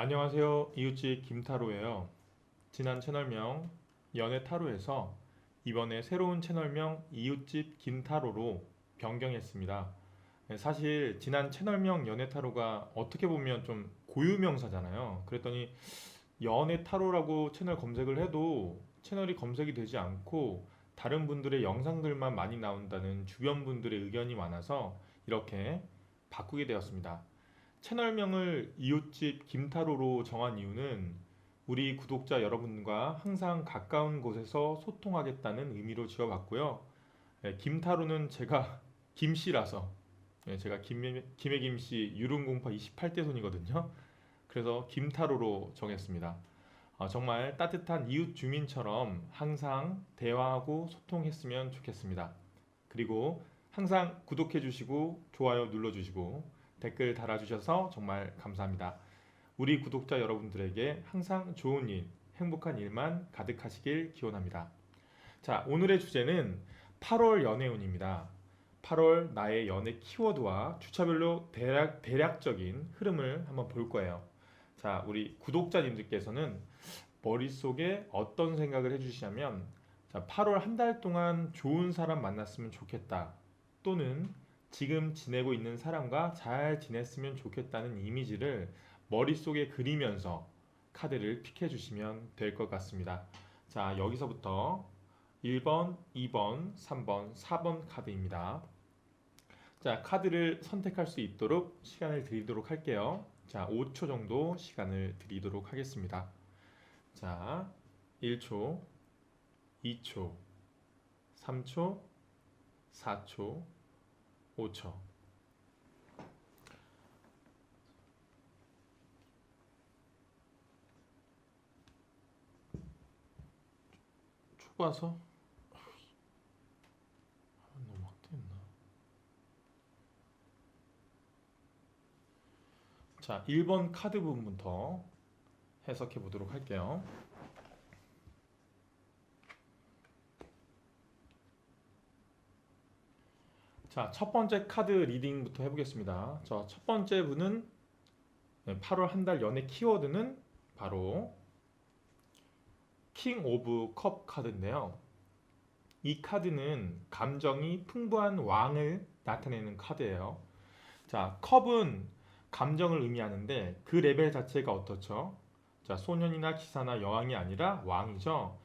안녕하세요. 이웃집 김타로예요. 지난 채널명 연애타로에서 이번에 새로운 채널명 이웃집 김타로로 변경했습니다. 사실 지난 채널명 연애타로가 어떻게 보면 좀 고유명사잖아요. 그랬더니 연애타로라고 채널 검색을 해도 채널이 검색이 되지 않고 다른 분들의 영상들만 많이 나온다는 주변 분들의 의견이 많아서 이렇게 바꾸게 되었습니다. 채널명을 이웃집 김타로로 정한 이유는 우리 구독자 여러분과 항상 가까운 곳에서 소통하겠다는 의미로 지어봤고요. 김타로는 제가 김씨라서, 제가 김의 김씨 유름공파 28대 손이거든요. 그래서 김타로로 정했습니다. 정말 따뜻한 이웃 주민처럼 항상 대화하고 소통했으면 좋겠습니다. 그리고 항상 구독해 주시고 좋아요 눌러 주시고 댓글 달아주셔서 정말 감사합니다. 우리 구독자 여러분들에게 항상 좋은 일, 행복한 일만 가득하시길 기원합니다. 자, 오늘의 주제는 8월 연애운입니다. 8월 나의 연애 키워드와 주차별로 대략적인 흐름을 한번 볼 거예요. 자, 우리 구독자님들께서는 머릿속에 어떤 생각을 해주시냐면, 자, 8월 한 달 동안 좋은 사람 만났으면 좋겠다. 또는 지금 지내고 있는 사람과 잘 지냈으면 좋겠다는 이미지를 머릿속에 그리면서 카드를 픽해 주시면 될 것 같습니다. 자, 여기서부터 1번, 2번, 3번, 4번 카드입니다. 자, 카드를 선택할 수 있도록 시간을 드리도록 할게요. 자, 5초 정도 시간을 드리도록 하겠습니다. 자, 1초, 2초, 3초, 4초, 5초. 좁아서 너무 확대했나? 자, 1번 카드 부분부터 해석해 보도록 할게요. 자, 첫 번째 카드 리딩부터 해보겠습니다. 자, 첫 번째 분은 8월 한 달 연애 키워드는 바로 킹 오브 컵 카드인데요. 이 카드는 감정이 풍부한 왕을 나타내는 카드예요. 자, 컵은 감정을 의미하는데 그 레벨 자체가 어떻죠? 자, 소년이나 기사나 여왕이 아니라 왕이죠.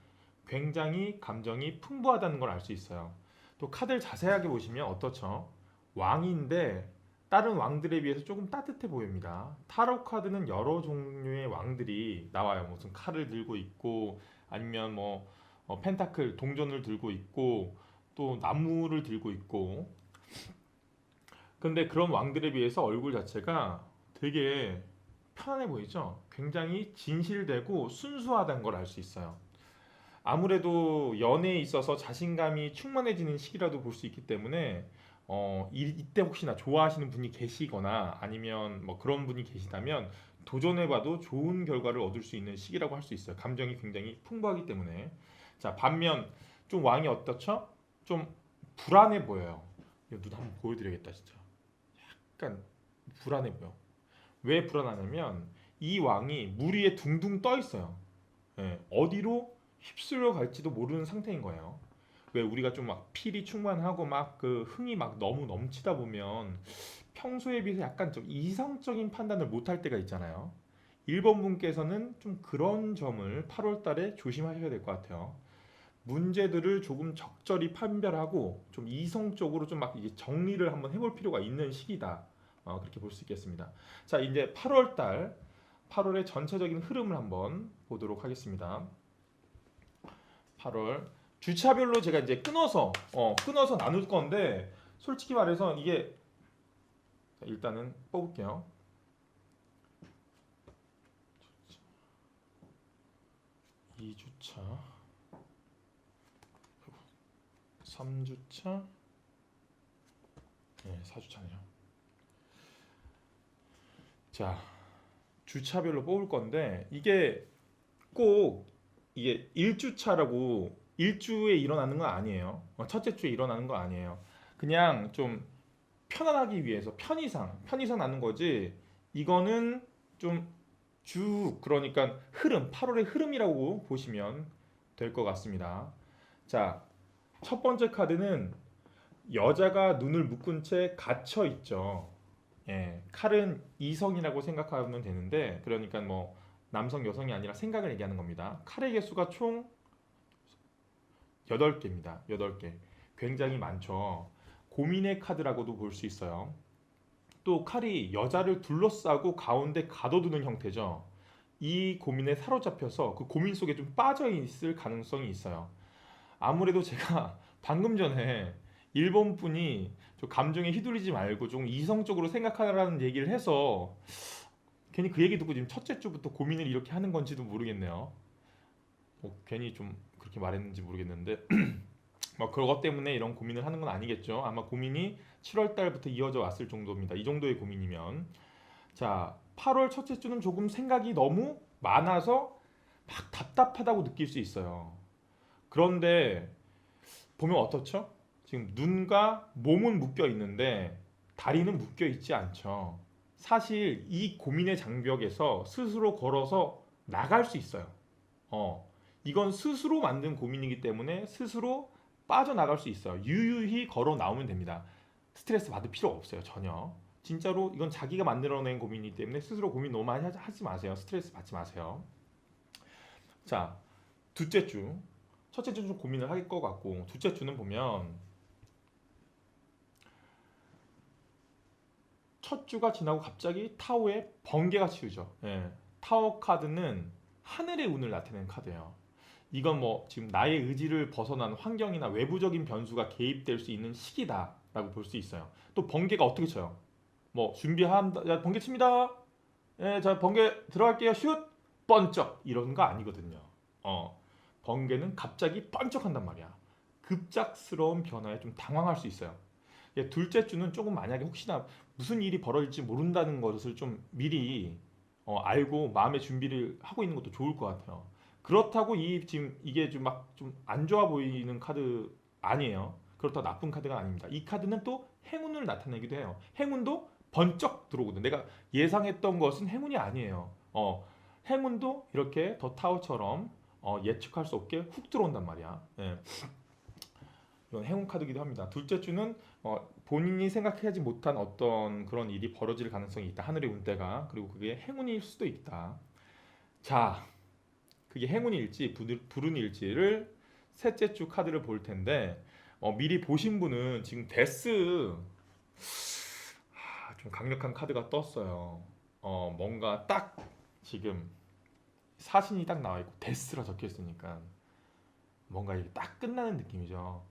굉장히 감정이 풍부하다는 걸 알 수 있어요. 또 카드를 자세하게 보시면 어떻죠? 왕인데 다른 왕들에 비해서 조금 따뜻해 보입니다. 타로 카드는 여러 종류의 왕들이 나와요. 무슨 칼을 들고 있고 아니면 뭐 펜타클 동전을 들고 있고 또 나무를 들고 있고, 근데 그런 왕들에 비해서 얼굴 자체가 되게 편안해 보이죠? 굉장히 진실되고 순수하다는 걸 알 수 있어요. 아무래도 연애에 있어서 자신감이 충만해지는 시기라도 볼 수 있기 때문에 이때 혹시나 좋아하시는 분이 계시거나 아니면 뭐 그런 분이 계시다면 도전해봐도 좋은 결과를 얻을 수 있는 시기라고 할 수 있어요. 감정이 굉장히 풍부하기 때문에. 자, 반면 좀 왕이 어떻죠? 좀 불안해 보여요. 이거 눈 한번 보여드려야겠다 진짜. 약간 불안해 보여. 왜 불안하냐면 이 왕이 물 위에 둥둥 떠 있어요. 예, 어디로 휩쓸려 갈지도 모르는 상태인 거예요. 왜 우리가 좀 막 필이 충만하고 막 그 흥이 막 너무 넘치다 보면 평소에 비해서 약간 좀 이성적인 판단을 못 할 때가 있잖아요. 1번 분께서는 좀 그런 점을 8월 달에 조심하셔야 될 것 같아요. 문제들을 조금 적절히 판별하고 좀 이성적으로 좀 막 이게 정리를 한번 해볼 필요가 있는 시기다. 그렇게 볼 수 있겠습니다. 자, 이제 8월 달 8월의 전체적인 흐름을 한번 보도록 하겠습니다. 8월 주차별로 제가 이제 끊어서 나눌 건데 솔직히 말해서 이게 일단은 뽑을게요. 2주차, 3주차, 네, 4주차네요. 자, 주차별로 뽑을 건데 꼭 이게 1주차라고 1주에 일어나는 건 아니에요. 첫째 주에 일어나는 거 아니에요. 그냥 좀 편안하기 위해서 편의상 나는 거지. 이거는 좀 쭉 그러니까 흐름, 8월의 흐름이라고 보시면 될 것 같습니다. 자, 첫 번째 카드는 여자가 눈을 묶은 채 갇혀 있죠. 예, 칼은 이성이라고 생각하면 되는데 그러니까 뭐 남성, 여성이 아니라 생각을 얘기하는 겁니다. 칼의 개수가 총 8개입니다. 8개. 굉장히 많죠. 고민의 카드라고도 볼 수 있어요. 또 칼이 여자를 둘러싸고 가운데 가둬두는 형태죠. 이 고민에 사로잡혀서 그 고민 속에 좀 빠져 있을 가능성이 있어요. 아무래도 제가 방금 전에 일본 분이 저 감정에 휘둘리지 말고 좀 이성적으로 생각하라는 얘기를 해서 괜히 그 얘기 듣고 지금 첫째 주부터 고민을 이렇게 하는 건지도 모르겠네요. 괜히 좀 그렇게 말했는지 모르겠는데 뭐 그것 때문에 이런 고민을 하는 건 아니겠죠. 아마 고민이 7월 달부터 이어져 왔을 정도입니다. 이 정도의 고민이면. 자, 8월 첫째 주는 조금 생각이 너무 많아서 막 답답하다고 느낄 수 있어요. 그런데 보면 어떻죠? 지금 눈과 몸은 묶여 있는데 다리는 묶여 있지 않죠. 사실 이 고민의 장벽에서 스스로 걸어서 나갈 수 있어요. 어, 이건 스스로 만든 고민이기 때문에 스스로 빠져나갈 수 있어요. 유유히 걸어 나오면 됩니다. 스트레스 받을 필요 없어요. 전혀. 진짜로 이건 자기가 만들어낸 고민이기 때문에 스스로 고민 너무 많이 하지 마세요. 스트레스 받지 마세요. 자, 둘째 주. 첫째 주는 좀 고민을 할 것 같고 둘째 주는 보면 첫 주가 지나고 갑자기 타오의 번개가 치우죠. 예. 타오 카드는 하늘의 운을 나타내는 카드예요. 이건 뭐 지금 나의 의지를 벗어난 환경이나 외부적인 변수가 개입될 수 있는 시기다라고 볼 수 있어요. 또 번개가 어떻게 쳐요? 뭐 준비한다, 야, 번개 칩니다. 예, 자 번개 들어갈게요. 슛, 번쩍 이런 거 아니거든요. 어, 번개는 갑자기 번쩍한단 말이야. 급작스러운 변화에 좀 당황할 수 있어요. 예, 둘째 주는 조금 만약에 혹시나 무슨 일이 벌어질지 모른다는 것을 좀 미리 알고 마음의 준비를 하고 있는 것도 좋을 것 같아요. 그렇다고 이 지금 이게 좀 막 좀 안 좋아 보이는 카드 아니에요. 그렇다고 나쁜 카드가 아닙니다. 이 카드는 또 행운을 나타내기도 해요. 행운도 번쩍 들어오거든. 내가 예상했던 것은 행운이 아니에요. 행운도 이렇게 더 타워처럼 예측할 수 없게 훅 들어온단 말이야. 예. 이건 행운 카드기도 합니다. 둘째 주는 본인이 생각하지 못한 어떤 그런 일이 벌어질 가능성이 있다. 하늘의 운대가. 그리고 그게 행운일 수도 있다. 자, 그게 행운일지 불운일지를 셋째 주 카드를 볼 텐데 미리 보신 분은 지금 데스 좀 강력한 카드가 떴어요. 뭔가 딱 지금 사신이 딱 나와 있고 데스라 적혀 있으니까 뭔가 이게 딱 끝나는 느낌이죠.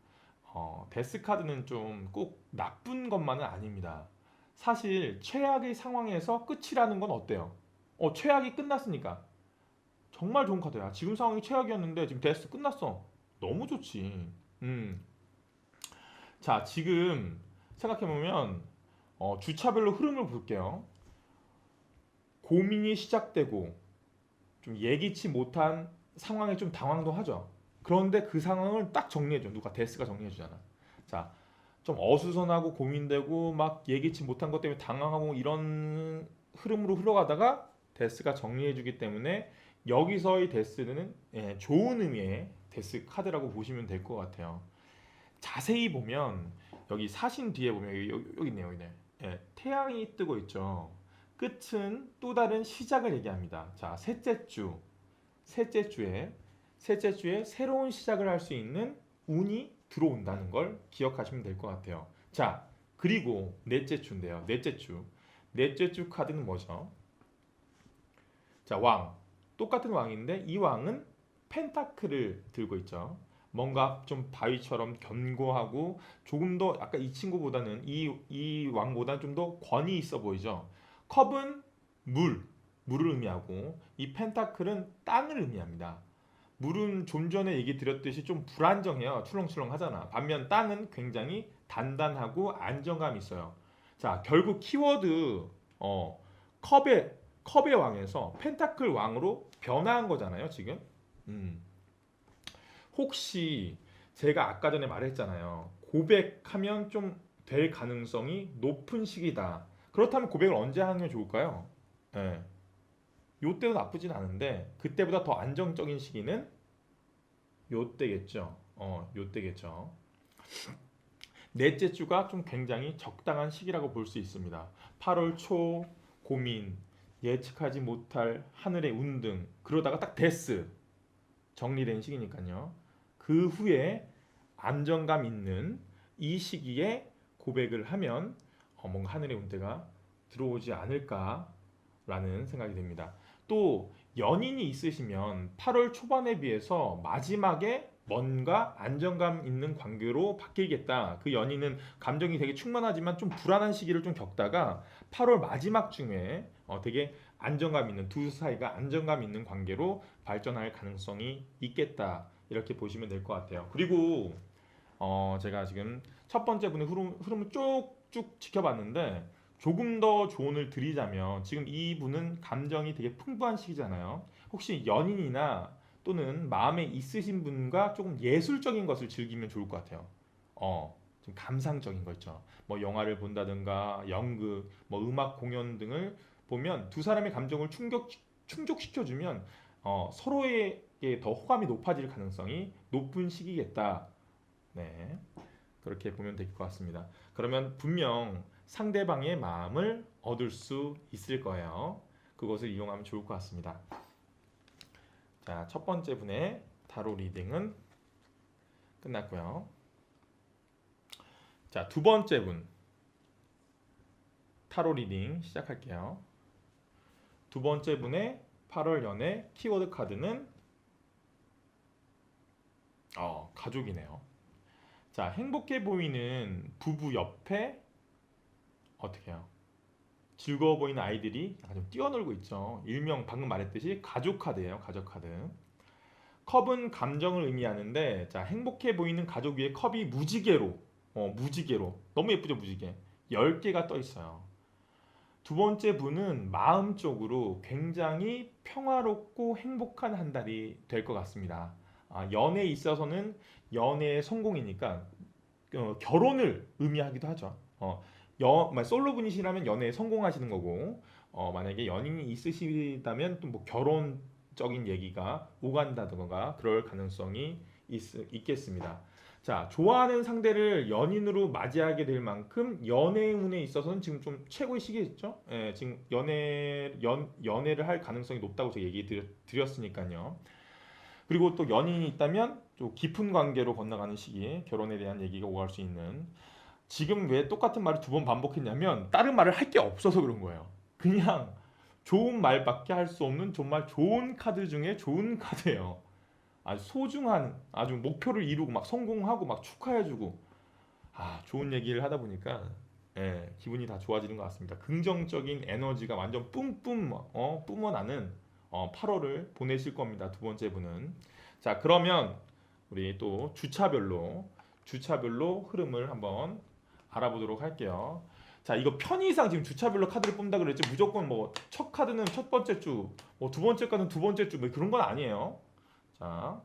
데스 카드는 좀 꼭 나쁜 것만은 아닙니다. 사실 최악의 상황에서 끝이라는 건 어때요? 최악이 끝났으니까 정말 좋은 카드야. 지금 상황이 최악이었는데 지금 데스 끝났어. 너무 좋지. 음. 자, 지금 생각해보면 주차별로 흐름을 볼게요. 고민이 시작되고 좀 예기치 못한 상황에 좀 당황도 하죠. 그런데 그 상황을 딱 정리해줘. 누가 데스가 정리해주잖아. 자, 좀 어수선하고 고민되고 막 예기치 못한 것 때문에 당황하고 이런 흐름으로 흘러가다가 데스가 정리해주기 때문에 여기서의 데스는 좋은 의미의 데스 카드라고 보시면 될 것 같아요. 자세히 보면 여기 사신 뒤에 보면 여기 있네요. 여기 네. 태양이 뜨고 있죠. 끝은 또 다른 시작을 얘기합니다. 자, 셋째 주에 새로운 시작을 할 수 있는 운이 들어온다는 걸 기억하시면 될 것 같아요. 자, 그리고 넷째 주인데요. 넷째 주 카드는 뭐죠? 자, 왕. 똑같은 왕인데 이 왕은 펜타클을 들고 있죠. 뭔가 좀 바위처럼 견고하고 조금 더 아까 이 친구보다는 이 왕보다는 좀 더 권위 있어 보이죠. 컵은 물을 의미하고 이 펜타클은 땅을 의미합니다. 물은 좀 전에 얘기 드렸듯이 좀 불안정해요. 출렁출렁 하잖아. 반면 땅은 굉장히 단단하고 안정감이 있어요. 자, 결국 키워드 컵의 왕에서 펜타클 왕으로 변화한 거잖아요, 지금. 음. 혹시 제가 아까 전에 말했잖아요. 고백하면 좀 될 가능성이 높은 시기다. 그렇다면 고백을 언제 하는 게 좋을까요? 예. 요때도 나쁘진 않은데 그때보다 더 안정적인 시기는 요때겠죠. 요때겠죠. 넷째 주가 좀 굉장히 적당한 시기라고 볼 수 있습니다. 8월 초 고민, 예측하지 못할 하늘의 운등, 그러다가 딱 데스 정리된 시기니까요. 그 후에 안정감 있는 이 시기에 고백을 하면 뭔가 하늘의 운대가 들어오지 않을까라는 생각이 듭니다. 또 연인이 있으시면 8월 초반에 비해서 마지막에 뭔가 안정감 있는 관계로 바뀌겠다. 그 연인은 감정이 되게 충만하지만 좀 불안한 시기를 좀 겪다가 8월 마지막 중에 되게 안정감 있는 두 사이가 안정감 있는 관계로 발전할 가능성이 있겠다. 이렇게 보시면 될 것 같아요. 그리고 제가 지금 첫 번째 분의 흐름을 쭉쭉 지켜봤는데 조금 더 조언을 드리자면 지금 이 분은 감정이 되게 풍부한 시기잖아요. 혹시 연인이나 또는 마음에 있으신 분과 조금 예술적인 것을 즐기면 좋을 것 같아요. 좀 감상적인 거 있죠. 뭐 영화를 본다든가 연극, 뭐 음악 공연 등을 보면 두 사람의 감정을 충족시켜주면 서로에게 더 호감이 높아질 가능성이 높은 시기겠다. 네, 그렇게 보면 될 것 같습니다. 그러면 분명 상대방의 마음을 얻을 수 있을 거예요. 그것을 이용하면 좋을 것 같습니다. 자, 첫 번째 분의 타로 리딩은 끝났고요. 자, 두 번째 분 타로 리딩 시작할게요. 두 번째 분의 8월 연애 키워드 카드는 가족이네요. 자, 행복해 보이는 부부 옆에 어떻게 해요? 즐거워 보이는 아이들이 약간 좀 뛰어놀고 있죠. 일명 방금 말했듯이 가족 카드예요. 가족 카드. 컵은 감정을 의미하는데, 자, 행복해 보이는 가족 위에 컵이 무지개로 너무 예쁘죠. 무지개 10개가 떠 있어요. 두 번째 분은 마음적으로 굉장히 평화롭고 행복한 한 달이 될 것 같습니다. 연애에 있어서는 연애의 성공이니까 결혼을 의미하기도 하죠. 솔로 분이시라면 연애에 성공하시는 거고, 만약에 연인이 있으시다면 또 뭐 결혼적인 얘기가 오간다든가 그럴 가능성이 있겠습니다. 자, 좋아하는 상대를 연인으로 맞이하게 될 만큼 연애운에 있어서는 지금 좀 최고의 시기겠죠? 예, 지금 연애를 할 가능성이 높다고 제가 얘기 드렸으니까요. 그리고 또 연인이 있다면 좀 깊은 관계로 건너가는 시기에 결혼에 대한 얘기가 오갈 수 있는. 지금 왜 똑같은 말을 두 번 반복했냐면 다른 말을 할 게 없어서 그런 거예요. 그냥 좋은 말밖에 할 수 없는 정말 좋은 카드 중에 좋은 카드예요. 아주 소중한 아주 목표를 이루고 막 성공하고 막 축하해주고 좋은 얘기를 하다 보니까 기분이 다 좋아지는 것 같습니다. 긍정적인 에너지가 완전 뿜어나는 8월을 보내실 겁니다. 두 번째 분은. 자, 그러면 우리 또 주차별로 흐름을 한번 알아보도록 할게요. 자, 이거 편의상 지금 주차별로 카드를 뽑는다 그랬지 무조건 뭐 첫 카드는 첫 번째 주, 뭐 두 번째 카드는 두 번째 주, 뭐 그런 건 아니에요. 자,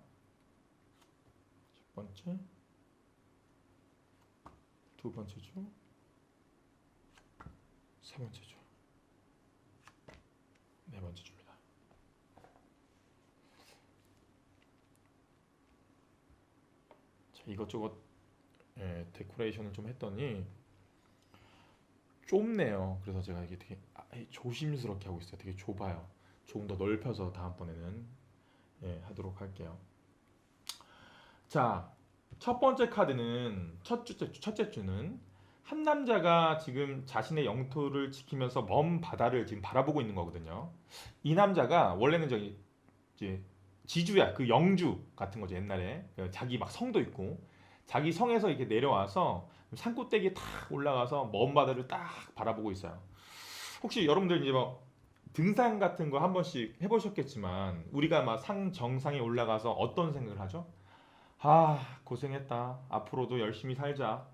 첫 번째, 두 번째 주, 세 번째 주, 네 번째 주입니다. 자, 이것저것 데코레이션을 좀 했더니 좁네요. 그래서 제가 이게 되게 조심스럽게 하고 있어요. 되게 좁아요. 조금 더 넓혀서 다음번에는 하도록 할게요. 자, 첫 번째 카드는 첫째 주는 한 남자가 지금 자신의 영토를 지키면서 먼 바다를 지금 바라보고 있는 거거든요. 이 남자가 원래는 저기 이제 지주야, 그 영주 같은 거죠. 옛날에 자기 막 성도 있고 자기 성에서 이렇게 내려와서 산꼭대기에 탁 올라가서 먼 바다를 딱 바라보고 있어요. 혹시 여러분들 이제 뭐 등산 같은 거 한 번씩 해보셨겠지만 우리가 막 상 정상에 올라가서 어떤 생각을 하죠? 고생했다. 앞으로도 열심히 살자.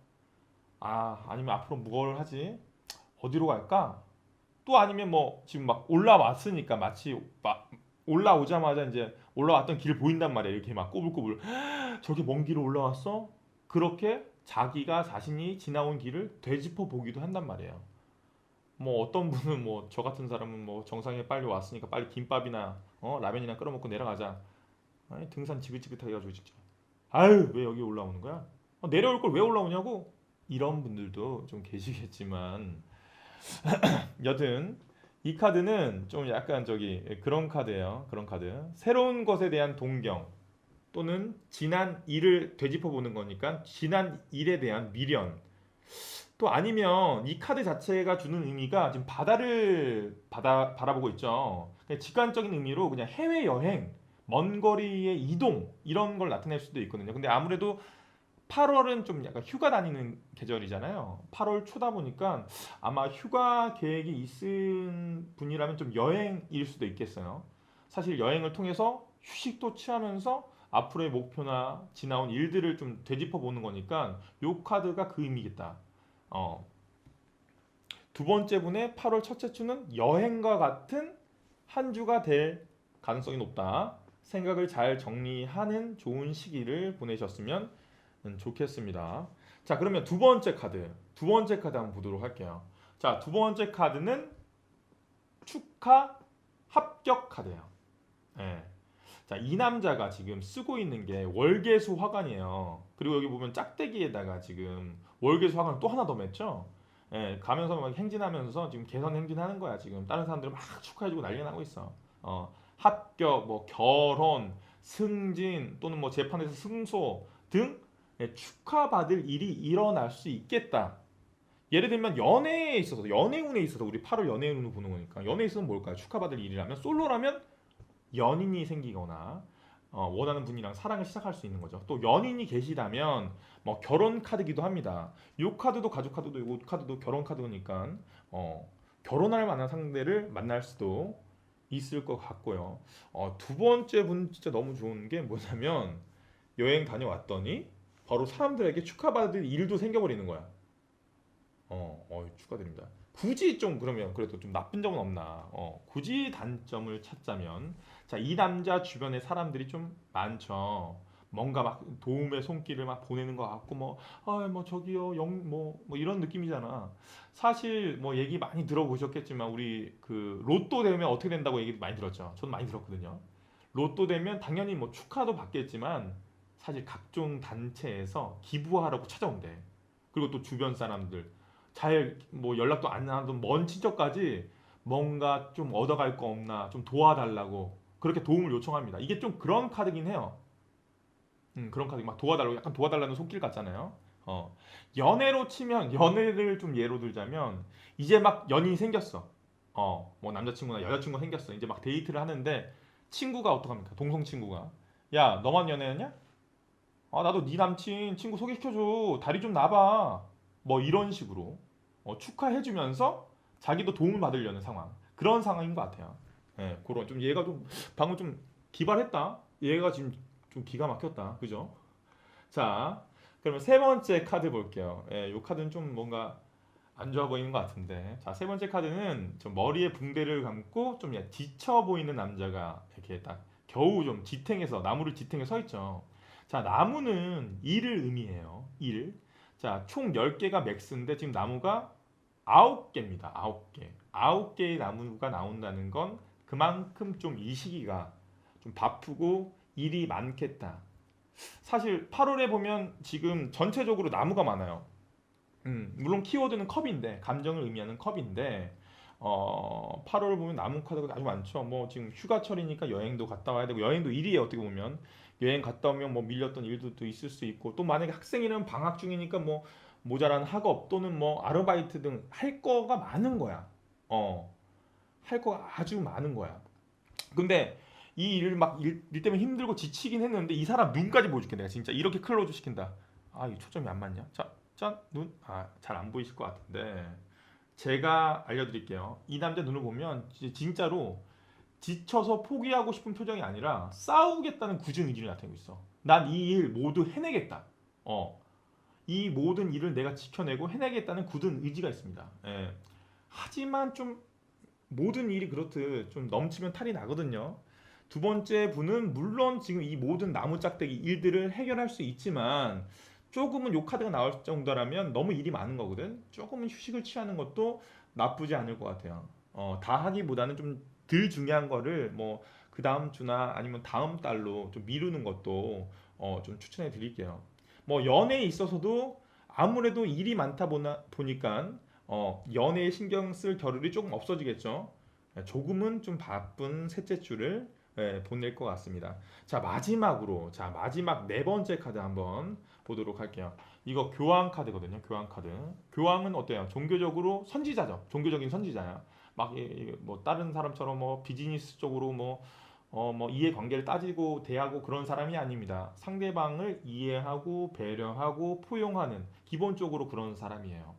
아니면 앞으로 뭘 하지? 어디로 갈까? 또 아니면 뭐 지금 막 올라왔으니까 마치 막 올라오자마자 이제 올라왔던 길 보인단 말이야. 이렇게 막 꼬불꼬불. 저렇게 먼 길을 올라왔어? 그렇게 자기가 자신이 지나온 길을 되짚어 보기도 한단 말이에요. 뭐 어떤 분은 뭐 저 같은 사람은 뭐 정상에 빨리 왔으니까 빨리 김밥이나 라면이나 끓여 먹고 내려가자. 아니, 등산 지긋지긋하게 해가지고 진짜. 아유, 왜 여기 올라오는 거야? 내려올 걸 왜 올라오냐고? 이런 분들도 좀 계시겠지만 여튼 이 카드는 좀 약간 저기 그런 카드예요. 그런 카드. 새로운 것에 대한 동경 또는 지난 일을 되짚어 보는 거니까 지난 일에 대한 미련. 또 아니면 이 카드 자체가 주는 의미가 지금 바다를 바라보고 있죠. 그냥 직관적인 의미로 그냥 해외 여행, 먼 거리의 이동 이런 걸 나타낼 수도 있거든요. 근데 아무래도 8월은 좀 약간 휴가 다니는 계절이잖아요. 8월 초다 보니까 아마 휴가 계획이 있은 분이라면 좀 여행일 수도 있겠어요. 사실 여행을 통해서 휴식도 취하면서 앞으로의 목표나 지나온 일들을 좀 되짚어 보는 거니까 요 카드가 그 의미겠다. 어, 두 번째 분의 8월 첫째 주는 여행과 같은 한 주가 될 가능성이 높다. 생각을 잘 정리하는 좋은 시기를 보내셨으면 좋겠습니다. 자, 그러면 두 번째 카드. 두 번째 카드 한번 보도록 할게요. 자, 두 번째 카드는 축하 합격 카드예요. 예. 자, 이 남자가 지금 쓰고 있는 게 월계수 화관이에요. 그리고 여기 보면 짝대기에다가 지금 월계수 화관을 또 하나 더 맺죠. 예, 가면서 막 행진하면서 지금 개선 행진하는 거야. 지금 다른 사람들 막 축하해주고 난리 나고 있어. 합격, 뭐 결혼, 승진 또는 뭐 재판에서 승소 등 축하받을 일이 일어날 수 있겠다. 예를 들면 연애에 있어서 연애운에 있어서 우리 8월 연애운을 보는 거니까 연애에 있어서 뭘까요? 축하받을 일이라면 솔로라면 연인이 생기거나 원하는 분이랑 사랑을 시작할 수 있는 거죠. 또 연인이 계시다면 뭐 결혼 카드기도 합니다. 이 카드도 가족 카드도 이 카드도 결혼 카드니까 결혼할 만한 상대를 만날 수도 있을 것 같고요. 두 번째 분 진짜 너무 좋은 게 뭐냐면 여행 다녀왔더니 바로 사람들에게 축하받을 일도 생겨버리는 거야. 축하드립니다. 굳이 좀 그러면 그래도 좀 나쁜 점은 없나? 굳이 단점을 찾자면 자, 이 남자 주변에 사람들이 좀 많죠. 뭔가 막 도움의 손길을 막 보내는 것 같고 뭐 저기요 뭐 이런 느낌이잖아. 사실 뭐 얘기 많이 들어보셨겠지만 우리 그 로또 되면 어떻게 된다고 얘기 많이 들었죠. 저도 많이 들었거든요. 로또 되면 당연히 뭐 축하도 받겠지만 사실 각종 단체에서 기부하라고 찾아온대. 그리고 또 주변 사람들 잘 뭐 연락도 안 하던 먼 친척까지 뭔가 좀 얻어갈 거 없나 좀 도와달라고 그렇게 도움을 요청합니다. 이게 좀 그런 카드긴 해요. 그런 카드 막 도와달라고 약간 도와달라는 손길 같잖아요. 연애로 치면 연애를 좀 예로 들자면 이제 막 연인이 생겼어. 뭐 남자친구나 여자친구 생겼어. 이제 막 데이트를 하는데 친구가 어떡합니까? 동성 친구가 야 너만 연애했냐? 나도 네 남친 친구 소개시켜줘. 다리 좀 놔봐. 뭐 이런 식으로 축하해주면서 자기도 도움을 받으려는 상황. 그런 상황인 것 같아요. 예, 그런 좀 얘가 좀 방금 좀 기발했다. 얘가 지금 좀 기가 막혔다. 그죠? 자, 그러면 세 번째 카드 볼게요. 예, 이 카드는 좀 뭔가 안 좋아 보이는 것 같은데. 자, 세 번째 카드는 좀 머리에 붕대를 감고 좀 지쳐 보이는 남자가 이렇게 딱 겨우 좀 지탱해서 나무를 지탱해 서 있죠. 자, 나무는 일을 의미해요. 일. 자, 총 10개가 맥스인데 지금 나무가 9개입니다. 9개. 9개의 나무가 나온다는 건 그만큼 좀 이 시기가 좀 바쁘고 일이 많겠다. 사실 8월에 보면 지금 전체적으로 나무가 많아요. 물론 키워드는 컵인데 감정을 의미하는 컵인데 8월 보면 나무 카드가 아주 많죠. 뭐 지금 휴가철이니까 여행도 갔다 와야 되고 여행도 일이에요. 어떻게 보면 여행 갔다 오면 뭐 밀렸던 일도 또 있을 수 있고 또 만약에 학생이면 방학 중이니까 뭐 모자란 학업 또는 뭐 아르바이트 등 할 거가 많은 거야. 할 거가 아주 많은 거야. 근데 이 일을 막 일 때문에 힘들고 지치긴 했는데 이 사람 눈까지 보여줄게 내가 진짜 이렇게 클로즈 시킨다. 이 초점이 안 맞냐? 자, 눈, 잘 안 보이실 것 같은데 제가 알려드릴게요. 이 남자 눈을 보면 진짜로 지쳐서 포기하고 싶은 표정이 아니라 싸우겠다는 굳은 의지를 나타내고 있어. 난 이 일 모두 해내겠다. 이 모든 일을 내가 지켜내고 해내겠다는 굳은 의지가 있습니다. 예. 하지만 좀 모든 일이 그렇듯 좀 넘치면 탈이 나거든요. 두 번째 분은 물론 지금 이 모든 나무 짝대기 일들을 해결할 수 있지만 조금은 요 카드가 나올 정도라면 너무 일이 많은 거거든. 조금은 휴식을 취하는 것도 나쁘지 않을 것 같아요. 다 하기보다는 좀 덜 중요한 거를 뭐 그 다음 주나 아니면 다음 달로 좀 미루는 것도 좀 추천해 드릴게요. 뭐 연애에 있어서도 아무래도 일이 많다 보니까 연애에 신경 쓸 겨를이 조금 없어지겠죠. 조금은 좀 바쁜 셋째 주를 보낼 것 같습니다. 자, 마지막 네 번째 카드 한번 보도록 할게요. 이거 교황 카드거든요. 교황 카드. 교황은 어때요? 종교적으로 선지자죠. 종교적인 선지자야. 뭐 다른 사람처럼 뭐 비즈니스 쪽으로 뭐 이해관계를 따지고 대하고 그런 사람이 아닙니다. 상대방을 이해하고 배려하고 포용하는 기본적으로 그런 사람이에요.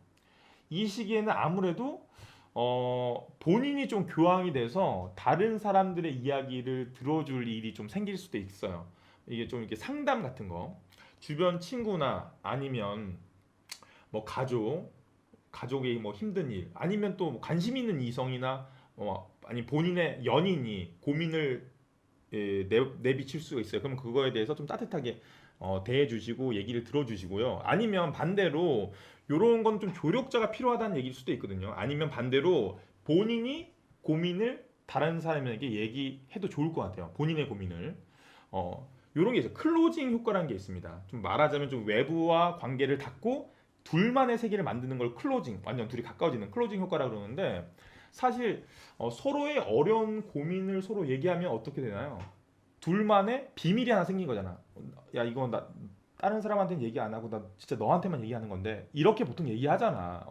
이 시기에는 아무래도 본인이 좀 교황이 돼서 다른 사람들의 이야기를 들어줄 일이 좀 생길 수도 있어요. 이게 좀 이렇게 상담 같은 거, 주변 친구나 아니면 뭐 가족의 뭐 힘든 일, 아니면 또뭐 관심 있는 이성이나 아니 본인의 연인이 고민을 내비칠 수가 있어요. 그럼 그거에 대해서 좀 따뜻하게 대해주시고 얘기를 들어주시고요. 아니면 반대로 이런 건 좀 조력자가 필요하다는 얘기일 수도 있거든요. 아니면 반대로 본인이 고민을 다른 사람에게 얘기해도 좋을 것 같아요. 본인의 고민을. 이런 게 있어요. 클로징 효과라는 게 있습니다. 좀 말하자면 좀 외부와 관계를 닫고 둘만의 세계를 만드는 걸 클로징, 완전 둘이 가까워지는 클로징 효과라고 그러는데 사실 서로의 어려운 고민을 서로 얘기하면 어떻게 되나요? 둘만의 비밀이 하나 생긴 거잖아. 야, 이거 나 다른 사람한테는 얘기 안 하고 나 진짜 너한테만 얘기하는 건데 이렇게 보통 얘기하잖아.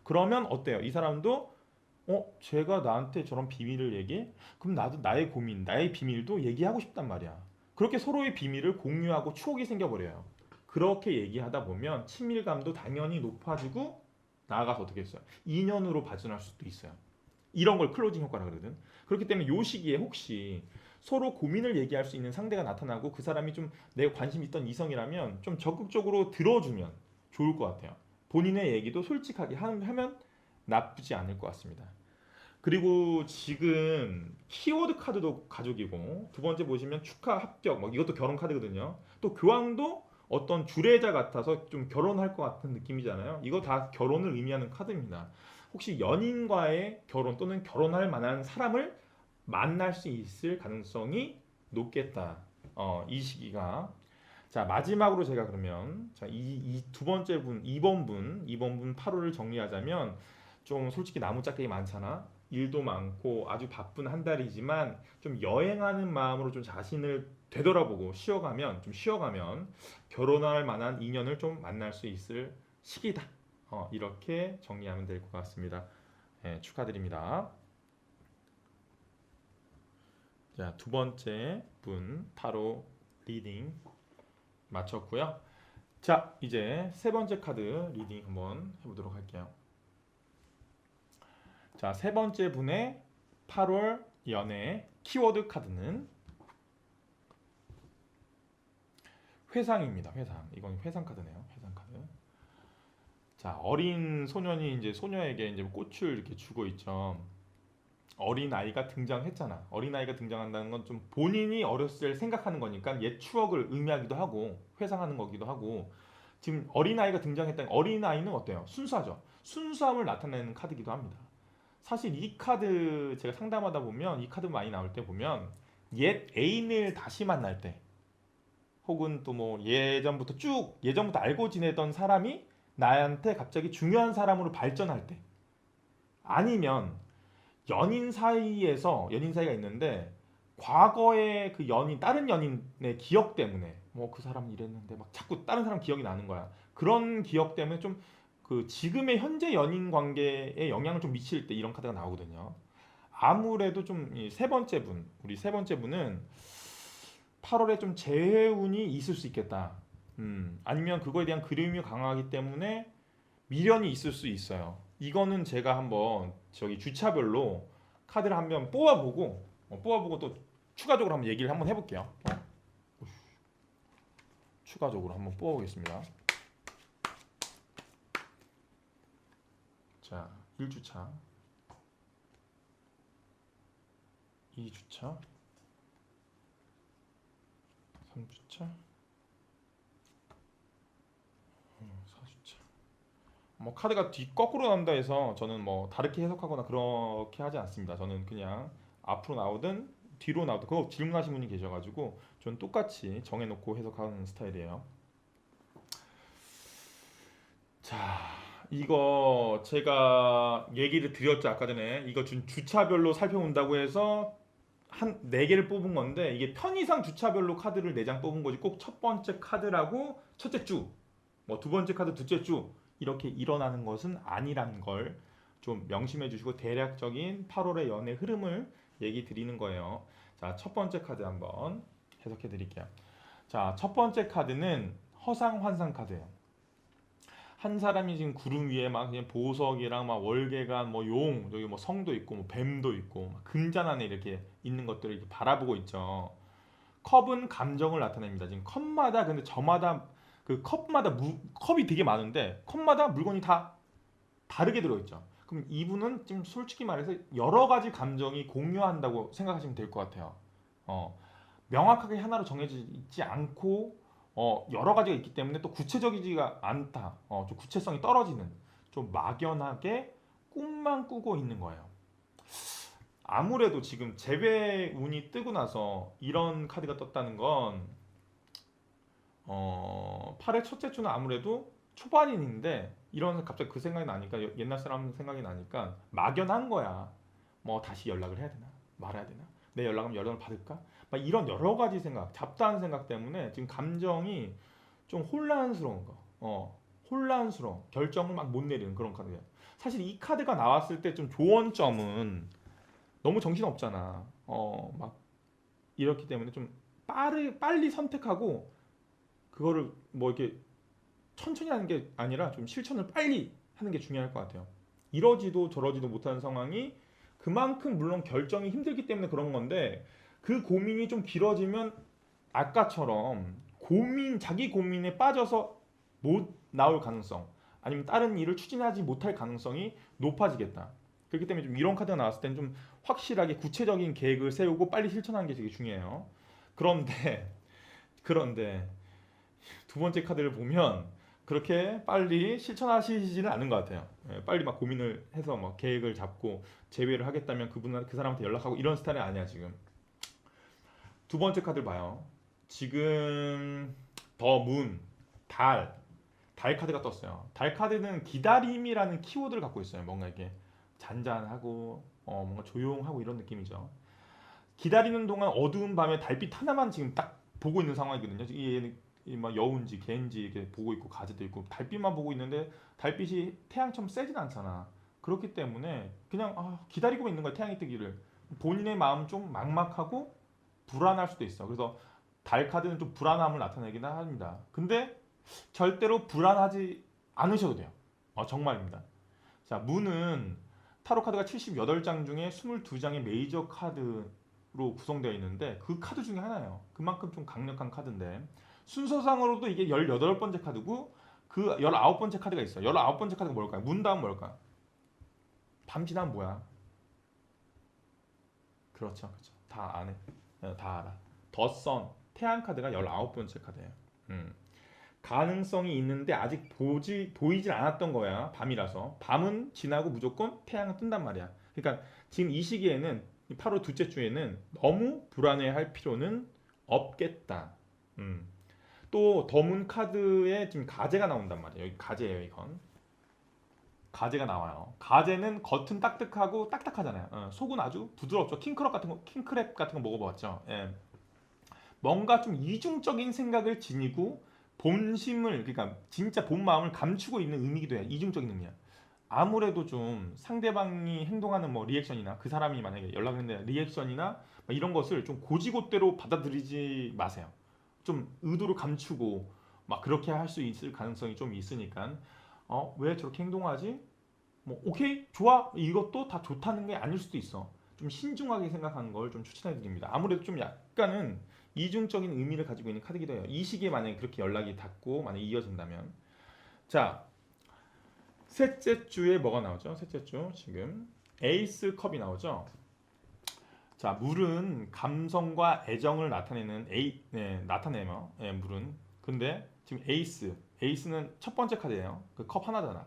그러면 어때요? 이 사람도 제가 나한테 저런 비밀을 얘기해? 그럼 나도 나의 고민, 나의 비밀도 얘기하고 싶단 말이야. 그렇게 서로의 비밀을 공유하고 추억이 생겨버려요. 그렇게 얘기하다 보면 친밀감도 당연히 높아지고 나아가서 어떻게 했어요? 인연으로 발전할 수도 있어요. 이런 걸 클로징 효과라 그러거든. 그렇기 때문에 요 시기에 혹시 서로 고민을 얘기할 수 있는 상대가 나타나고 그 사람이 좀 내가 관심 있던 이성이라면 좀 적극적으로 들어주면 좋을 것 같아요. 본인의 얘기도 솔직하게 하면 나쁘지 않을 것 같습니다. 그리고 지금 키워드 카드도 가족이고 두 번째 보시면 축하 합격 뭐 이것도 결혼 카드거든요. 또 교황도 어떤 주례자 같아서 좀 결혼할 것 같은 느낌이잖아요. 이거 다 결혼을 의미하는 카드입니다. 혹시 연인과의 결혼 또는 결혼할 만한 사람을 만날 수 있을 가능성이 높겠다. 이 시기가. 자, 마지막으로 제가 그러면 이 두 번째 분, 2번 분 8호를 정리하자면 좀 솔직히 나무짝대기 많잖아. 일도 많고 아주 바쁜 한 달이지만 좀 여행하는 마음으로 좀 자신을 되돌아보고 쉬어가면 결혼할 만한 인연을 좀 만날 수 있을 시기다. 이렇게 정리하면 될 것 같습니다. 네, 축하드립니다. 자, 두 번째 분 바로 리딩 마쳤고요. 자, 이제 세 번째 카드 리딩 한번 해보도록 할게요. 자, 세 번째 분의 8월 연애 키워드 카드는 회상입니다. 회상. 이건 회상 카드네요. 회상 카드. 자, 어린 소년이 이제 소녀에게 이제 꽃을 이렇게 주고 있죠. 어린 아이가 등장했잖아. 어린 아이가 등장한다는 건 좀 본인이 어렸을 때 생각하는 거니까 옛 추억을 의미하기도 하고 회상하는 거기도 하고 지금 어린 아이가 등장했다는 어린 아이는 어때요? 순수하죠. 순수함을 나타내는 카드이기도 합니다. 사실 이 카드 제가 상담하다 보면 이 카드 많이 나올 때 보면 옛 애인을 다시 만날 때 혹은 또 뭐 예전부터 알고 지내던 사람이 나한테 갑자기 중요한 사람으로 발전할 때 아니면 연인 사이가 있는데 과거의 그 다른 연인의 기억 때문에 뭐 그 사람 이랬는데 막 자꾸 다른 사람 기억이 나는 거야. 그런 기억 때문에 좀 그 지금의 현재 연인 관계에 영향을 좀 미칠 때 이런 카드가 나오거든요. 아무래도 좀 우리 세 번째 분은 8월에 좀 재운이 있을 수 있겠다. 아니면 그거에 대한 그리움이 강하기 때문에 미련이 있을 수 있어요. 이거는 제가 한번 저기 주차별로 카드를 한번 뽑아보고 또 추가적으로 한번 얘기를 한번 해볼게요. 추가적으로 한번 뽑아보겠습니다. 자, 1주차, 2주차, 3주차, 4주차. 뭐 카드가 뒤 거꾸로 나온다 해서 저는 뭐 다르게 해석하거나 그렇게 하지 않습니다. 저는 그냥 앞으로 나오든 뒤로 나오든 그거 질문하신 분이 계셔가지고 저는 똑같이 정해놓고 해석하는 스타일이에요. 자, 이거 제가 얘기를 드렸죠 아까 전에. 이거 주차별로 살펴본다고 해서 한 4개를 뽑은 건데 이게 편의상 주차별로 카드를 4장 뽑은 거지 꼭 첫 번째 카드라고 첫째 주, 뭐 두 번째 카드 둘째 주 이렇게 일어나는 것은 아니라는 걸 좀 명심해 주시고 대략적인 8월의 연애 흐름을 얘기 드리는 거예요. 자, 첫 번째 카드 한번 해석해 드릴게요. 자, 첫 번째 카드는 허상환상 카드예요. 한 사람이 지금 구름 위에 막 그냥 보석이랑 막 월계관 뭐 용, 여기 뭐 성도 있고 뭐 뱀도 있고 막 금잔 안에 이렇게 있는 것들을 이렇게 바라보고 있죠. 컵은 감정을 나타냅니다. 지금 컵마다 근데 저마다 그 컵마다 컵이 되게 많은데 컵마다 물건이 다 다르게 들어있죠. 그럼 이분은 지금 솔직히 말해서 여러 가지 감정이 공유한다고 생각하시면 될 것 같아요. 어, 명확하게 하나로 정해져 있지 않고 여러 가지가 있기 때문에 또 구체적이지가 않다. 좀 구체성이 떨어지는 좀 막연하게 꿈만 꾸고 있는 거예요. 아무래도 지금 재배 운이 뜨고 나서 이런 카드가 떴다는 건 8회 첫째 주는 아무래도 초반인인데 이런 갑자기 그 생각이 나니까 옛날 사람 생각이 나니까 막연한 거야. 뭐 다시 연락을 해야 되나 말아야 되나 내 연락하면 연락을 받을까 막 이런 여러 가지 생각 잡다한 생각 때문에 지금 감정이 좀 혼란스러운 거 혼란스러운 결정을 막 못 내리는 그런 카드예요. 사실 이 카드가 나왔을 때 좀 좋은 점은 너무 정신 없잖아. 막 이렇기 때문에 좀 빨리 선택하고 그거를 뭐 이렇게 천천히 하는 게 아니라 좀 실천을 빨리 하는 게 중요할 것 같아요. 이러지도 저러지도 못하는 상황이 그만큼 물론 결정이 힘들기 때문에 그런 건데 그 고민이 좀 길어지면 아까처럼 자기 고민에 빠져서 못 나올 가능성 아니면 다른 일을 추진하지 못할 가능성이 높아지겠다. 그렇기 때문에 좀 이런 카드가 나왔을 때는 좀 확실하게 구체적인 계획을 세우고 빨리 실천하는 게 되게 중요해요. 그런데 그런데 두 번째 카드를 보면 그렇게 빨리 실천하시지는 않은 것 같아요. 빨리 막 고민을 해서 막 계획을 잡고 제외를 하겠다면 그 사람한테 연락하고 이런 스타일이 아니야 지금. 두 번째 카드를 봐요. 지금 더 문, 달 카드가 떴어요. 달 카드는 기다림이라는 키워드를 갖고 있어요. 뭔가 이렇게 잔잔하고 뭔가 조용하고 이런 느낌이죠. 기다리는 동안 어두운 밤에 달빛 하나만 지금 딱 보고 있는 상황이거든요. 이막 여운지 개인지 이렇게 보고 있고 가지도 있고 달빛만 보고 있는데 달빛이 태양처럼 세진 않잖아. 그렇기 때문에 그냥 기다리고 있는 거야 태양이 뜨기를. 본인의 마음 좀 막막하고 불안할 수도 있어. 그래서 달 카드는 좀 불안함을 나타내긴 합니다. 근데 절대로 불안하지 않으셔도 돼요. 정말입니다. 자, 문은 타로 카드가 78장 중에 22장의 메이저 카드로 구성되어 있는데 그 카드 중에 하나예요. 그만큼 좀 강력한 카드인데 순서상으로도 이게 18번째 카드고 그 19번째 카드가 있어요. 19번째 카드가 뭘까요? 문 다음 뭘까? 밤 지나면 뭐야? 그렇죠. 그렇죠. 다 아네. 다 알아. 더 선, 태양 카드가 19번째 카드예요. 가능성이 있는데 아직 보이질 않았던 거야. 밤이라서. 밤은 지나고 무조건 태양은 뜬단 말이야. 그러니까 지금 이 시기에는 8월 둘째 주에는 너무 불안해할 필요는 없겠다. 또 더문 카드에 지금 가재가 나온단 말이에요. 여기 가재예요, 이건. 가재가 나와요. 가재는 겉은 딱딱하고 딱딱하잖아요. 속은 아주 부드럽죠. 킹크랩 같은 거 먹어봤죠. 예. 뭔가 좀 이중적인 생각을 지니고 본심을 그러니까 진짜 본 마음을 감추고 있는 의미기도 해요. 이중적인 의미야. 아무래도 좀 상대방이 행동하는 뭐 리액션이나 그 사람이 만약에 연락했는데 리액션이나 이런 것을 좀 고지고대로 받아들이지 마세요. 좀 의도를 감추고 막 그렇게 할 수 있을 가능성이 좀 있으니까 왜 저렇게 행동하지? 뭐 오케이 좋아 이것도 다 좋다는 게 아닐 수도 있어. 좀 신중하게 생각하는 걸 좀 추천해 드립니다. 아무래도 좀 약간은 이중적인 의미를 가지고 있는 카드기도 해요. 이 시기에 만약에 그렇게 연락이 닿고 만약에 이어진다면 자 셋째 주에 뭐가 나오죠? 셋째 주 지금 에이스 컵이 나오죠. 자 물은 감성과 애정을 나타내는 나타내며 물은 근데 지금 에이스는 첫 번째 카드예요. 그 컵 하나잖아.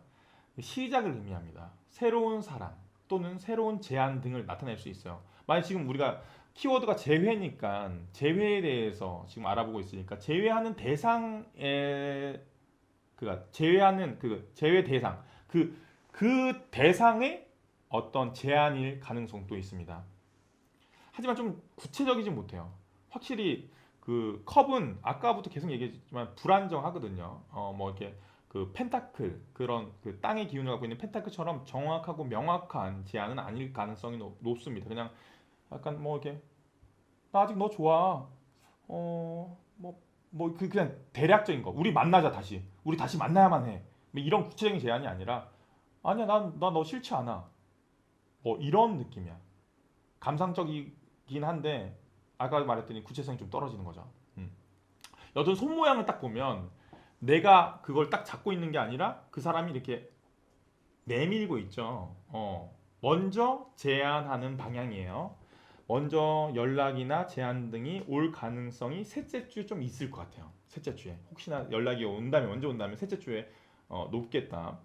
시작을 의미합니다. 새로운 사랑 또는 새로운 제안 등을 나타낼 수 있어요. 만약 지금 우리가 키워드가 재회니까 재회에 대해서 지금 알아보고 있으니까 제외하는 대상의 그가 제외하는 그 제외 대상 그 대상의 어떤 제한일 가능성도 있습니다. 하지만 좀 구체적이진 못해요. 확실히 그 컵은 아까부터 계속 얘기했지만 불안정하거든요. 뭐 이렇게 그 펜타클 그런 그 땅의 기운을 갖고 있는 펜타클처럼 정확하고 명확한 제안은 아닐 가능성이 높습니다. 그냥 약간 뭐 이렇게 나 아직 너 좋아. 뭐 그냥 대략적인 거. 우리 만나자 다시. 우리 다시 만나야만 해. 뭐 이런 구체적인 제안이 아니라 아니야 나 너 싫지 않아. 뭐 이런 느낌이야. 감상적이긴 한데 아까 말했더니 구체성이 좀 떨어지는 거죠. 여튼 손 모양을 딱 보면 내가 그걸 딱 잡고 있는 게 아니라 그 사람이 이렇게 내밀고 있죠. 먼저 제안하는 방향이에요. 먼저 연락이나 제안 등이 올 가능성이 셋째 주에 좀 있을 것 같아요. 셋째 주에 혹시나 연락이 온다면 먼저 온다면 셋째 주에 높겠다.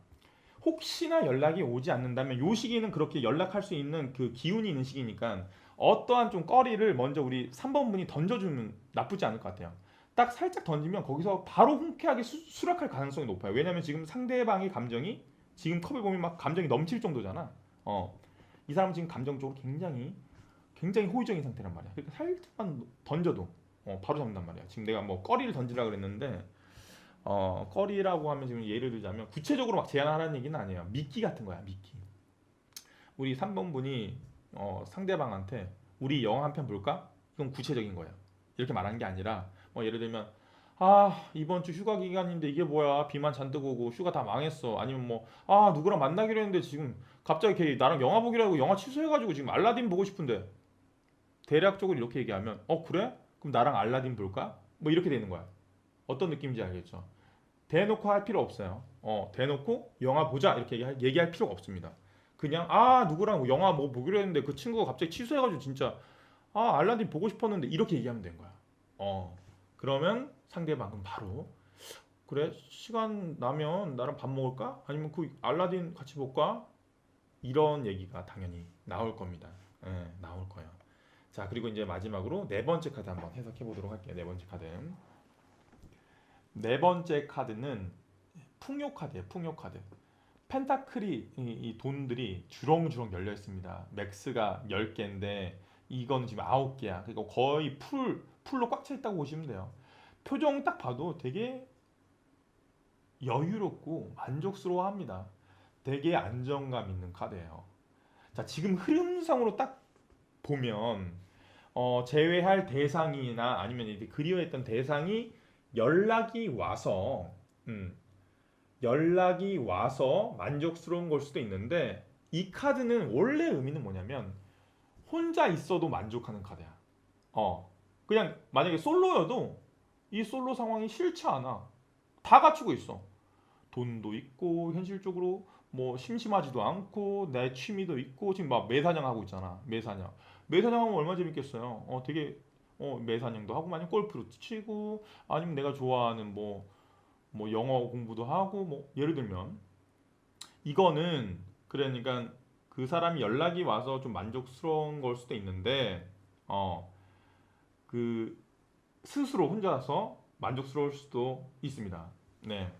혹시나 연락이 오지 않는다면 요 시기는 그렇게 연락할 수 있는 그 기운이 있는 시기니까 어떠한 좀 꺼리를 먼저 우리 3번 분이 던져주면 나쁘지 않을 것 같아요. 딱 살짝 던지면 거기서 바로 흔쾌하게 수락할 가능성이 높아요. 왜냐하면 지금 상대방의 감정이 지금 컵을 보면 막 감정이 넘칠 정도잖아. 이 사람은 지금 감정적으로 굉장히 호의적인 상태란 말이야. 그러니까 살짝만 던져도 바로 잡는단 말이야. 지금 내가 뭐 꺼리를 던지라 그랬는데 꺼리라고 하면 지금 예를 들자면 구체적으로 막 제안하라는 얘기는 아니에요. 미끼 같은 거야, 미끼. 우리 3번 분이 상대방한테 우리 영화 한 편 볼까? 이건 구체적인 거예요. 이렇게 말하는 게 아니라 뭐 예를 들면 이번 주 휴가 기간인데 이게 뭐야 비만 잔뜩 오고 휴가 다 망했어. 아니면 뭐 누구랑 만나기로 했는데 지금 갑자기 걔 나랑 영화 보기로 하고 영화 취소해가지고 지금 알라딘 보고 싶은데 대략적으로 이렇게 얘기하면 그래? 그럼 나랑 알라딘 볼까? 뭐 이렇게 되는 거야. 어떤 느낌인지 알겠죠? 대놓고 할 필요 없어요. 대놓고 영화 보자 이렇게 얘기할 필요가 없습니다. 그냥 누구랑 영화 뭐 보기로 했는데 그 친구가 갑자기 취소해가지고 진짜 알라딘 보고 싶었는데 이렇게 얘기하면 된 거야. 그러면 상대방은 바로 그래 시간 나면 나랑 밥 먹을까? 아니면 그 알라딘 같이 볼까? 이런 얘기가 당연히 나올 겁니다. 나올 거예요. 자 그리고 이제 마지막으로 네 번째 카드 한번 해석해 보도록 할게요. 네 번째 카드. 네 번째 카드는 풍요 카드예요. 풍요 카드. 펜타클이 이 돈들이 주렁주렁 열려 있습니다. 맥스가 10개인데 이건 지금 9개야. 그러니까 거의 풀로 꽉 차 있다고 보시면 돼요. 표정 딱 봐도 되게 여유롭고 만족스러워합니다. 되게 안정감 있는 카드예요. 자, 지금 흐름상으로 딱 보면 제외할 대상이나 아니면 이제 그리워했던 대상이 연락이 와서 만족스러운 걸 수도 있는데 이 카드는 원래 의미는 뭐냐면 혼자 있어도 만족하는 카드야. 그냥 만약에 솔로여도 이 솔로 상황이 싫지 않아. 다 갖추고 있어. 돈도 있고 현실적으로 뭐 심심하지도 않고 내 취미도 있고 지금 막 매사냥 하고 있잖아. 매사냥 하면 얼마나 재밌겠어요. 되게 매사냥도 하고 아니면 골프도 치고 아니면 내가 좋아하는 뭐 영어 공부도 하고 뭐 예를 들면 이거는 그러니까 그 사람이 연락이 와서 좀 만족스러운 걸 수도 있는데 그 스스로 혼자서 만족스러울 수도 있습니다. 네.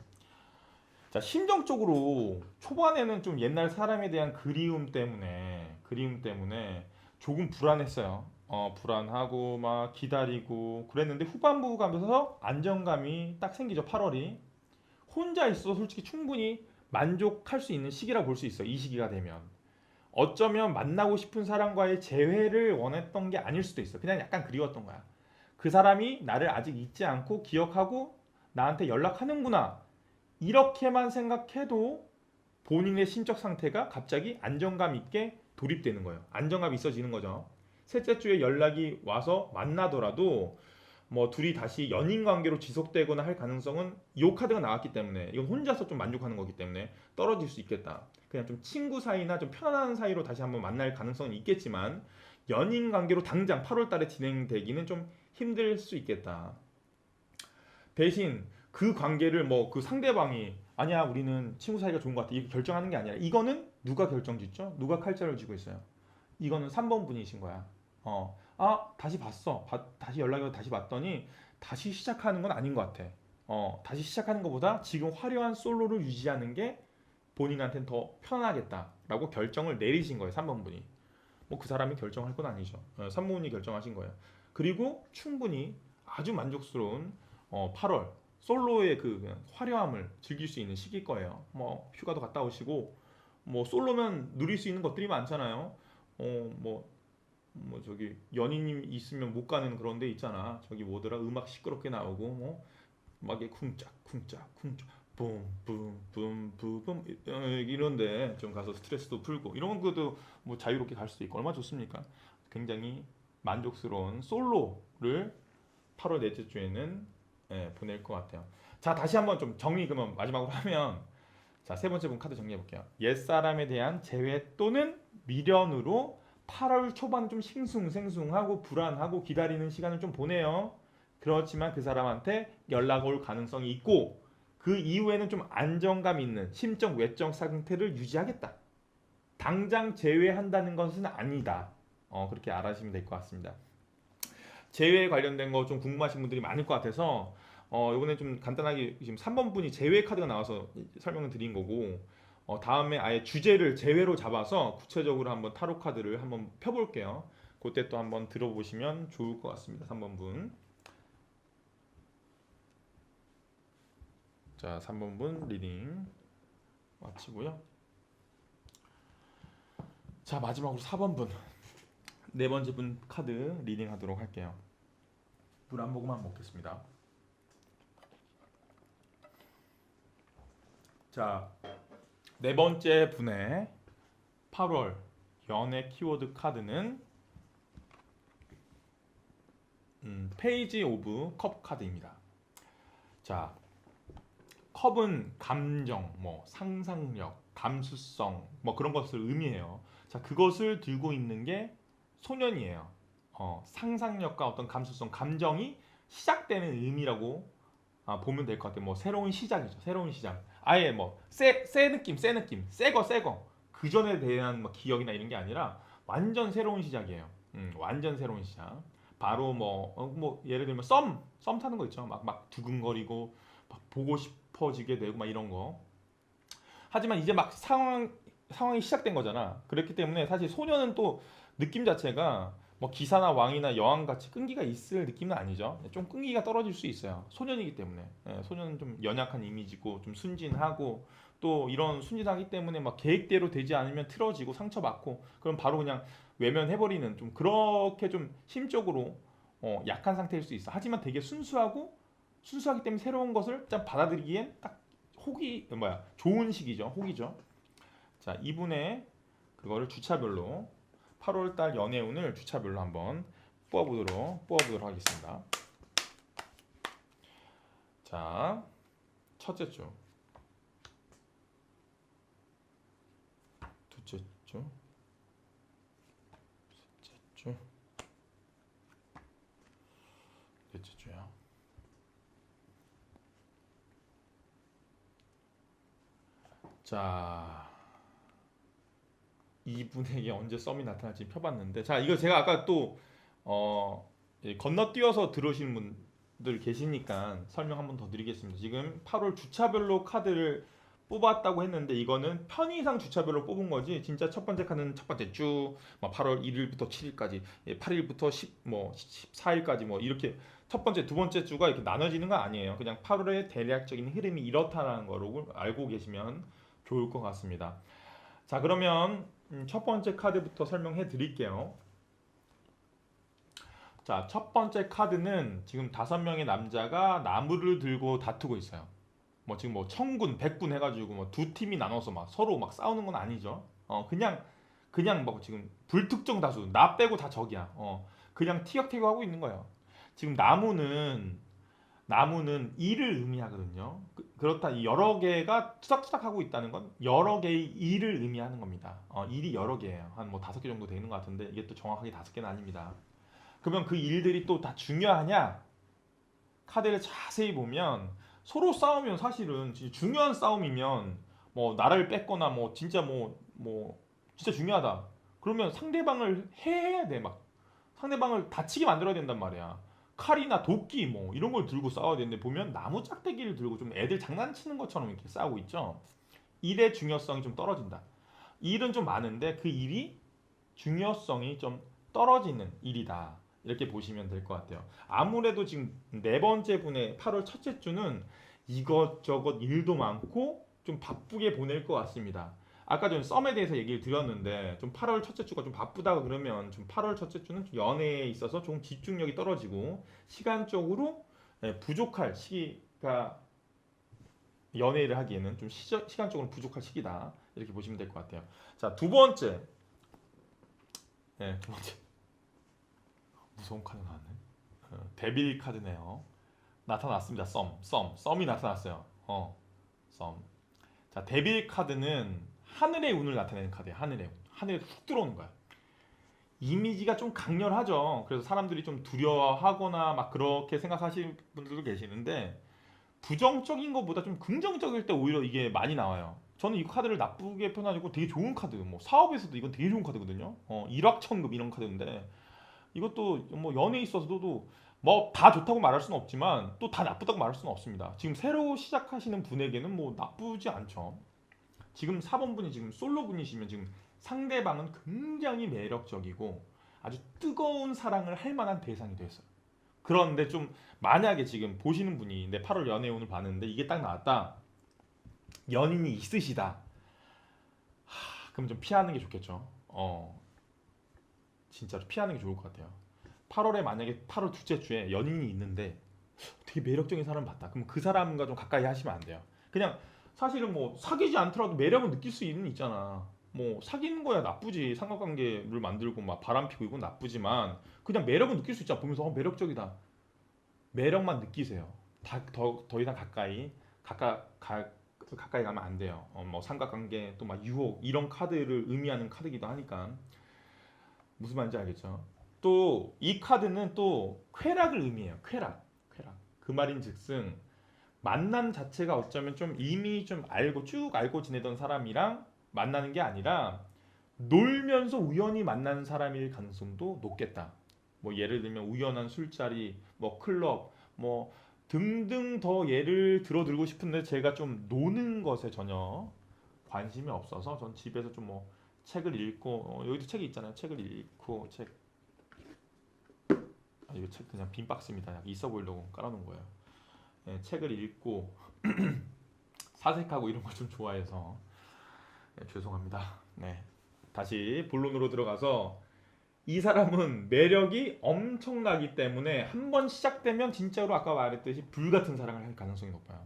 자, 심정적으로 초반에는 좀 옛날 사람에 대한 그리움 때문에 조금 불안했어요. 불안하고 막 기다리고 그랬는데 후반부 가면서 안정감이 딱 생기죠. 8월이. 혼자 있어도 솔직히 충분히 만족할 수 있는 시기라 볼 수 있어. 이 시기가 되면. 어쩌면 만나고 싶은 사람과의 재회를 원했던 게 아닐 수도 있어. 그냥 약간 그리웠던 거야. 그 사람이 나를 아직 잊지 않고 기억하고 나한테 연락하는구나. 이렇게만 생각해도 본인의 심적 상태가 갑자기 안정감 있게 돌입되는 거예요. 안정감이 있어지는 거죠. 셋째 주에 연락이 와서 만나더라도 뭐 둘이 다시 연인 관계로 지속되거나 할 가능성은 이 카드가 나왔기 때문에 이건 혼자서 좀 만족하는 거기 때문에 떨어질 수 있겠다. 그냥 좀 친구 사이나 좀 편안한 사이로 다시 한번 만날 가능성은 있겠지만 연인 관계로 당장 8월 달에 진행되기는 좀 힘들 수 있겠다. 대신 그 관계를 뭐 그 상대방이 아니야 우리는 친구 사이가 좋은 것 같아 이렇게 결정하는 게 아니라 이거는 누가 결정짓죠? 누가 칼자를 쥐고 있어요? 이거는 3번 분이신 거야. 다시 봤어. 다시 연락이 와서 다시 봤더니 다시 시작하는 건 아닌 것 같아. 다시 시작하는 것보다 지금 화려한 솔로를 유지하는 게 본인한테는 더 편하겠다라고 결정을 내리신 거예요. 3번 분이. 뭐 그 사람이 결정할 건 아니죠. 3번 분이 결정하신 거예요. 그리고 충분히 아주 만족스러운 8월 솔로의 그 그냥 화려함을 즐길 수 있는 시기일 거예요. 뭐 휴가도 갔다 오시고 뭐 솔로면 누릴 수 있는 것들이 많잖아요. 뭐 저기 연인이 있으면 못 가는 그런 데 있잖아. 저기 뭐더라 음악 시끄럽게 나오고 뭐 막에 쿵짝쿵짝쿵짝 붐붐붐붐붐 이런데 좀 가서 스트레스도 풀고 이런 것도 뭐 자유롭게 갈 수도 있고 얼마나 좋습니까? 굉장히 만족스러운 솔로를 8월 넷째 주에는 보낼 것 같아요. 자 다시 한번 좀 정리 그러면 마지막으로 하면 자 세 번째 분 카드 정리해 볼게요. 옛사람에 대한 재회 또는 미련으로 8월 초반 좀 싱숭생숭하고 불안하고 기다리는 시간을 좀 보내요. 그렇지만 그 사람한테 연락 올 가능성이 있고 그 이후에는 좀 안정감 있는 심적 외적 상태를 유지하겠다. 당장 제외한다는 것은 아니다. 그렇게 알아주시면 될 것 같습니다. 제외 관련된 거 좀 궁금하신 분들이 많을 것 같아서 이번에 좀 간단하게 지금 3번 분이 제외 카드가 나와서 설명을 드린 거고 다음에 아예 주제를 제외로 잡아서 구체적으로 한번 타로 카드를 한번 펴볼게요. 그때 또 한번 들어보시면 좋을 것 같습니다. 3번 분. 자, 3번 분 리딩 마치고요. 자, 마지막으로 4번 분. 네 번째 분 카드 리딩 하도록 할게요. 물 한 모금만 먹겠습니다. 자, 네 번째 분의 8월 연애 키워드 카드는 페이지 오브 컵 카드입니다. 자, 컵은 감정, 뭐 상상력, 감수성, 뭐 그런 것을 의미해요. 자, 그것을 들고 있는 게 소년이에요. 상상력과 어떤 감수성, 감정이 시작되는 의미라고 보면 될 것 같아요. 뭐 새로운 시작이죠. 새로운 시작. 아예 뭐 새 느낌, 새거. 그 전에 대한 뭐 기억이나 이런 게 아니라 완전 새로운 시작이에요. 완전 새로운 시작. 바로 뭐 예를 들면 썸 타는 거 있죠. 막 두근거리고 막 보고 싶어지게 되고 막 이런 거. 하지만 이제 막 상황이 시작된 거잖아. 그렇기 때문에 사실 소녀는 또 느낌 자체가 뭐 기사나 왕이나 여왕 같이 끈기가 있을 느낌은 아니죠. 좀 끈기가 떨어질 수 있어요. 소년이기 때문에. 소년은 좀 연약한 이미지고 좀 순진하고 또 이런 순진하기 때문에 막 계획대로 되지 않으면 틀어지고 상처받고 그럼 바로 그냥 외면해버리는 좀 그렇게 좀 심적으로 약한 상태일 수 있어. 하지만 되게 순수하기 때문에 새로운 것을 좀 받아들이기엔 딱 좋은 시기죠. 호기죠. 자, 이분의 그거를 주차별로 8월달 연애운을 주차별로 한번 뽑아보도록 하겠습니다. 자, 첫째 주, 둘째 주, 셋째 주, 넷째 주요. 자, 이분에게 언제 썸이 나타날지 펴봤는데 자 이거 제가 아까 또 건너뛰어서 들어오시는 분들 계시니까 설명 한번 더 드리겠습니다. 지금 8월 주차별로 카드를 뽑았다고 했는데 이거는 편의상 주차별로 뽑은 거지 진짜 첫 번째 카드는 첫 번째 주 8월 1일부터 7일까지 8일부터 14일까지 뭐 이렇게 첫 번째 두 번째 주가 이렇게 나눠지는 거 아니에요. 그냥 8월의 대략적인 흐름이 이렇다는 거로 알고 계시면 좋을 것 같습니다. 자 그러면 첫 번째 카드부터 설명해 드릴게요. 자, 첫 번째 카드는 지금 5명의 남자가 나무를 들고 다투고 있어요. 뭐 지금 뭐 천군, 백군 해가지고 뭐 두 팀이 나눠서 막 서로 막 싸우는 건 아니죠. 그냥 뭐 지금 불특정 다수, 나 빼고 다 적이야. 그냥 티격태격하고 있는 거예요. 지금 나무는 일을 의미하거든요. 그렇다 이 여러 개가 투닥투닥 하고 있다는 건 여러 개의 일을 의미하는 겁니다. 일이 여러 개예요. 한 뭐 5개 정도 되는 것 같은데 이게 또 정확하게 5개는 아닙니다. 그러면 그 일들이 또 다 중요하냐? 카드를 자세히 보면 서로 싸우면 사실은 진짜 중요한 싸움이면 뭐 나라를 뺏거나 뭐 진짜 뭐 진짜 중요하다. 그러면 상대방을 해야 돼. 막 상대방을 다치게 만들어야 된단 말이야. 칼이나 도끼 뭐 이런 걸 들고 싸워야 되는데 보면 나무 짝대기를 들고 좀 애들 장난치는 것처럼 이렇게 싸우고 있죠. 일의 중요성이 좀 떨어진다. 일은 좀 많은데 그 일이 중요성이 좀 떨어지는 일이다. 이렇게 보시면 될 것 같아요. 아무래도 지금 네 번째 분의 8월 첫째 주는 이것저것 일도 많고 좀 바쁘게 보낼 것 같습니다. 아까 전 썸에 대해서 얘기를 드렸는데 좀 8월 첫째 주가 좀 바쁘다 그러면 좀 8월 첫째 주는 좀 연애에 있어서 좀 집중력이 떨어지고 시간적으로 부족할 시기가 연애를 하기에는 좀 시간적으로 부족할 시기다. 이렇게 보시면 될 것 같아요. 자, 두 번째. 네, 두 번째. 무서운 카드 나왔네. 데빌 카드네요. 나타났습니다. 썸이 나타났어요. 썸. 자, 데빌 카드는 하늘의 운을 나타내는 카드예요. 하늘의 운. 하늘에 훅 들어오는 거야. 이미지가 좀 강렬하죠. 그래서 사람들이 좀 두려워하거나 막 그렇게 생각하시는 분들도 계시는데 부정적인 것보다 좀 긍정적일 때 오히려 이게 많이 나와요. 저는 이 카드를 나쁘게 표현하고 되게 좋은 카드. 뭐 사업에서도 이건 되게 좋은 카드거든요. 일확천금 이런 카드인데 이것도 뭐 연애에 있어서도 뭐 다 좋다고 말할 수는 없지만 또 다 나쁘다고 말할 수는 없습니다. 지금 새로 시작하시는 분에게는 뭐 나쁘지 않죠. 지금 4번 분이 지금 솔로 분이시면 지금 상대방은 굉장히 매력적이고 아주 뜨거운 사랑을 할 만한 대상이 됐어요. 그런데 좀 만약에 지금 보시는 분이 내 8월 연애운을 봤는데 이게 딱 나왔다. 연인이 있으시다. 그럼 좀 피하는 게 좋겠죠. 진짜로 피하는 게 좋을 것 같아요. 8월에 만약에 8월 둘째 주에 연인이 있는데 되게 매력적인 사람을 봤다. 그럼 그 사람과 좀 가까이 하시면 안 돼요. 그냥 사실은 뭐 사귀지 않더라도 매력은 느낄 수 있잖아. 뭐 사귀는 거야 나쁘지. 삼각관계를 만들고 막 바람 피고 이건 나쁘지만 그냥 매력은 느낄 수 있잖아. 보면서 매력적이다. 매력만 느끼세요. 더 이상 가까이 가면 안 돼요. 뭐 삼각관계 또 막 유혹 이런 카드를 의미하는 카드기도 하니까 무슨 말인지 알겠죠? 또 이 카드는 또 쾌락을 의미해요. 쾌락. 그 말인즉슨 만남 자체가 어쩌면 좀 이미 좀 쭉 알고 지내던 사람이랑 만나는 게 아니라 놀면서 우연히 만나는 사람일 가능성도 높겠다. 뭐 예를 들면 우연한 술자리, 뭐 클럽, 뭐 등등 더 예를 들고 싶은데 제가 좀 노는 것에 전혀 관심이 없어서 전 집에서 좀 뭐 책을 읽고 여기도 책이 있잖아요. 책을 읽고 이거 책 그냥 빈 박스입니다. 있어 보이려고 깔아놓은 거예요. 책을 읽고 사색하고 이런 걸 좀 좋아해서 죄송합니다. 네, 다시 본론으로 들어가서 이 사람은 매력이 엄청나기 때문에 한번 시작되면 진짜로 아까 말했듯이 불같은 사랑을 할 가능성이 높아요.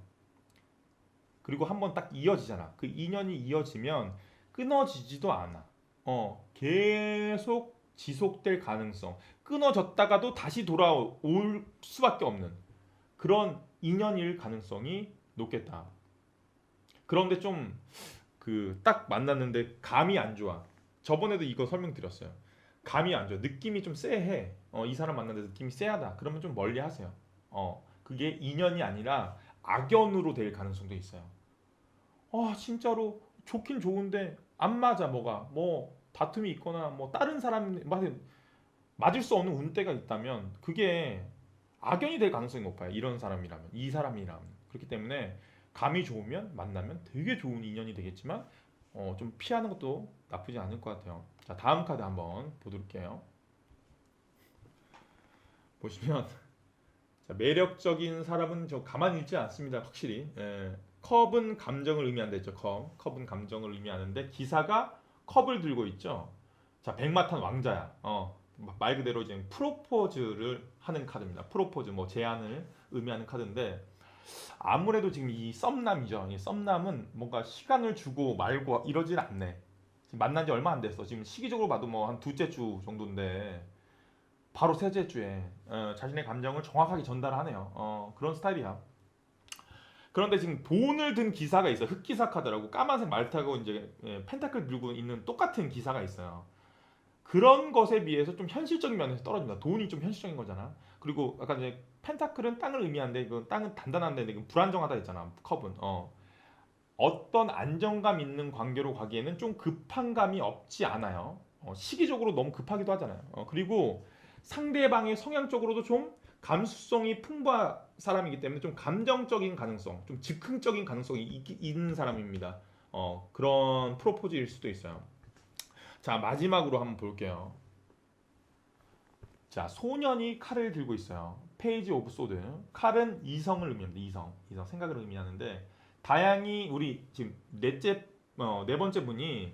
그리고 한번 딱 이어지잖아. 그 인연이 이어지면 끊어지지도 않아. 계속 지속될 가능성. 끊어졌다가도 다시 돌아올 수밖에 없는 그런 인연일 가능성이 높겠다. 그런데 좀 딱 만났는데 감이 안 좋아. 저번에도 이거 설명드렸어요. 감이 안 좋아. 느낌이 좀 쎄해. 이 사람 만났는데 느낌이 쎄하다. 그러면 좀 멀리 하세요. 그게 인연이 아니라 악연으로 될 가능성도 있어요. 진짜로 좋긴 좋은데 안 맞아 뭐가. 뭐 다툼이 있거나 뭐 다른 사람 맞을 수 없는 운대가 있다면 그게 악연이 될 가능성이 높아요. 이런 사람이라면, 이 사람이라면. 그렇기 때문에 감이 좋으면 만나면 되게 좋은 인연이 되겠지만 좀 피하는 것도 나쁘지 않을 것 같아요. 자, 다음 카드 한번 보도록 해요. 보시면 자, 매력적인 사람은 저 가만히 있지 않습니다. 확실히. 컵은 감정을 의미한다 했죠. 컵은 감정을 의미하는데 기사가 컵을 들고 있죠. 자, 백마탄 왕자야. 말 그대로 이제 프로포즈를 하는 카드입니다. 프로포즈 뭐 제안을 의미하는 카드인데 아무래도 지금 이 썸남이죠. 이 썸남은 뭔가 시간을 주고 말고 이러질 않네. 지금 만난 지 얼마 안 됐어. 지금 시기적으로 봐도 뭐 한 둘째 주 정도인데 바로 셋째 주에 자신의 감정을 정확하게 전달하네요. 그런 스타일이야. 그런데 지금 돈을 든 기사가 있어. 흑기사 카드라고 까만색 말 타고 이제 펜타클 들고 있는 똑같은 기사가 있어요. 그런 것에 비해서 좀 현실적인 면에서 떨어집니다. 돈이 좀 현실적인 거잖아. 그리고 아까 이제 펜타클은 땅을 의미하는데 이건 땅은 단단한데 이건 불안정하다 했잖아. 컵은. 어떤 안정감 있는 관계로 가기에는 좀 급한 감이 없지 않아요. 시기적으로 너무 급하기도 하잖아요. 그리고 상대방의 성향적으로도 좀 감수성이 풍부한 사람이기 때문에 좀 감정적인 가능성, 좀 즉흥적인 가능성이 있는 사람입니다. 그런 프로포즈일 수도 있어요. 자, 마지막으로 한번 볼게요. 자, 소년이 칼을 들고 있어요. 페이지 오브 소드. 칼은 이성을 의미합니다. 이성 생각을 의미하는데 다양히 우리 지금 네 번째 분이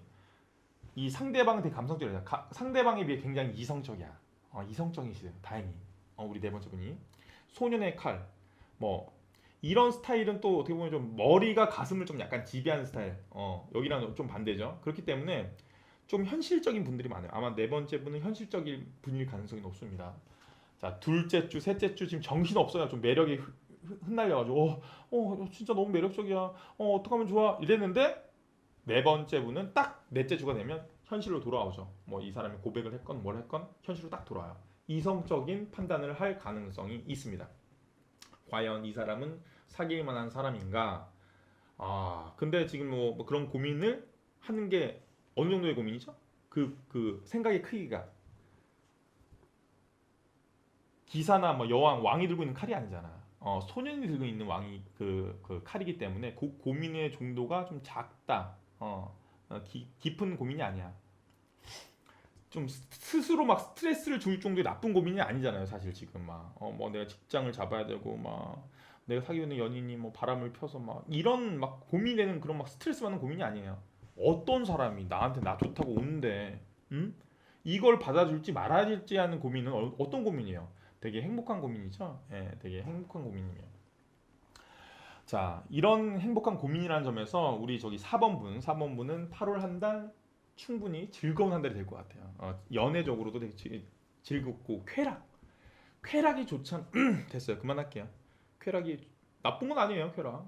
이 상대방은 되게 감성적이야. 상대방에 비해 굉장히 이성적이야. 이성적이시대요. 다행히. 우리 네 번째 분이 소년의 칼. 뭐 이런 스타일은 또 어떻게 보면 좀 머리가 가슴을 좀 약간 지배하는 스타일. 여기랑 좀 반대죠. 그렇기 때문에 좀 현실적인 분들이 많아요. 아마 네 번째 분은 현실적인 분일 가능성이 높습니다. 자, 둘째 주, 셋째 주 지금 정신 없어요. 좀 매력이 흩날려가지고 진짜 너무 매력적이야. 어떡하면 좋아 이랬는데 네 번째 분은 딱 넷째 주가 되면 현실로 돌아오죠. 뭐 이 사람이 고백을 했건 뭘 했건 현실로 딱 돌아와요. 이성적인 판단을 할 가능성이 있습니다. 과연 이 사람은 사귈 만한 사람인가? 근데 지금 뭐 그런 고민을 하는 게 어느 정도의 고민이죠? 그 생각의 크기가 기사나 뭐 여왕 왕이 들고 있는 칼이 아니잖아. 소년이 들고 있는 왕이 그 칼이기 때문에 고민의 정도가 좀 작다. 깊은 고민이 아니야. 좀 스스로 막 스트레스를 줄 정도의 나쁜 고민이 아니잖아요. 사실 지금 막 뭐 내가 직장을 잡아야 되고 막 내가 사귀고 있는 연인이 뭐 바람을 펴서 막 이런 막 고민되는 그런 막 스트레스 받는 고민이 아니에요. 어떤 사람이 나한테 나 좋다고 오는데, 음? 이걸 받아줄지 말아줄지 하는 고민은 어떤 고민이에요? 되게 행복한 고민이죠. 예, 되게 행복한 고민이에요. 자, 이런 행복한 고민이라는 점에서 우리 저기 4번 분은 8월 한 달 충분히 즐거운 한 달이 될 것 같아요. 연애적으로도 되게 즐겁고 쾌락이 좋지 않... 됐어요. 그만할게요. 쾌락이 나쁜 건 아니에요. 쾌락.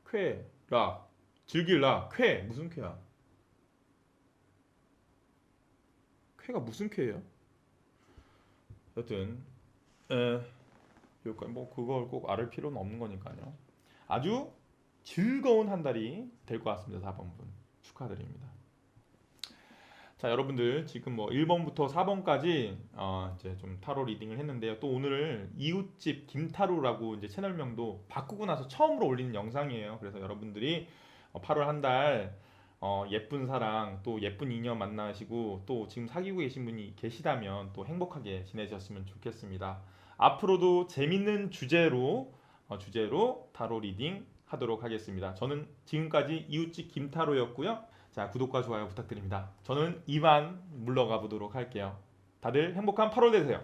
쾌락 즐길라. 무슨 쾌야? 쾌가 무슨 쾌예요? 여튼 여기까지 뭐 그걸 꼭 알을 필요는 없는 거니까요. 아주 즐거운 한 달이 될 것 같습니다. 4번 분 축하드립니다. 자, 여러분들 지금 뭐 1번부터 4번까지 이제 좀 타로 리딩을 했는데요. 또 오늘 이웃집 김타로라고 이제 채널명도 바꾸고 나서 처음으로 올리는 영상이에요. 그래서 여러분들이 8월 한 달 예쁜 사랑 또 예쁜 인연 만나시고 또 지금 사귀고 계신 분이 계시다면 또 행복하게 지내셨으면 좋겠습니다. 앞으로도 재밌는 주제로 타로 리딩 하도록 하겠습니다. 저는 지금까지 이웃집 김타로였고요. 자, 구독과 좋아요 부탁드립니다. 저는 이만 물러가 보도록 할게요. 다들 행복한 8월 되세요.